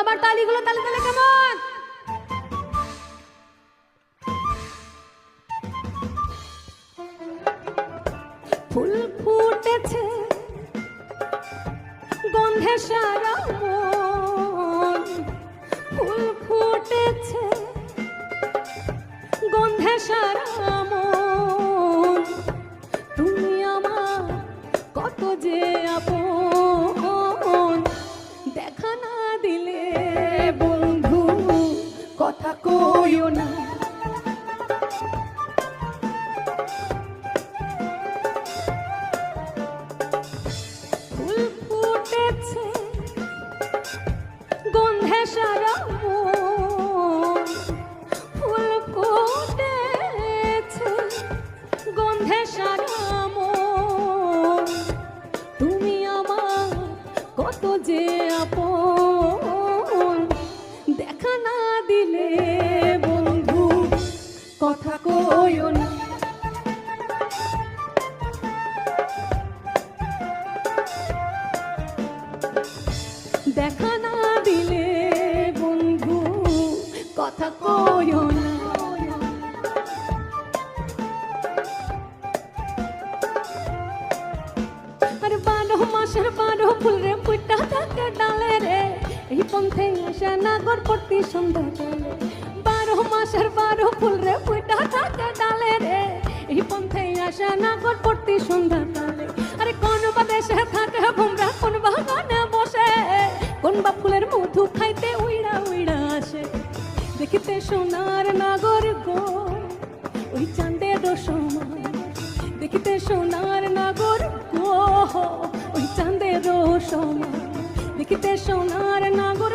আবার তালিগুলো তালে তালে কেমন? ফুল ফুটেছে গন্ধে সারা মন, ফুল ফুটেছে গন্ধে সারা মন, তুমি আমার কত যে আপন, দেখা না দিলে বন্ধু কথা কইও না। ফুল ফুটেছে গন্ধে সারা মন, ফুল ফুটেছে গন্ধে সারা মন, তুমি আমার কত যে আপন, দেখা না দিলে বন্ধু কথা কইও না। দেখা না দিলে বন্ধু কথা কইও না। আরে 12 মাসের 12 ফুল রে ফুটা থাকে ডালে রে, এই পন্থে আসে নাগর প্রতি সন্ধ্যাকালে। 12 মাসের 12 ফুল রে ফুটা থাকে ডালে রে, এই পন্থে আসে নাগর প্রতি সন্ধ্যাকালে। আরে কোন বা দেশে থাকে ভোমরা, কোন বাগানে বসে, কোন বা ফুলের মধু খাইতে উইড়া উইড়া আসে। দেখিতে সোনার নাগর গো ওই চাঁদের সমান, দেখিতে সোনার নাগর গো ওই চাঁদের সমান, দেখিতে সোনার নাগর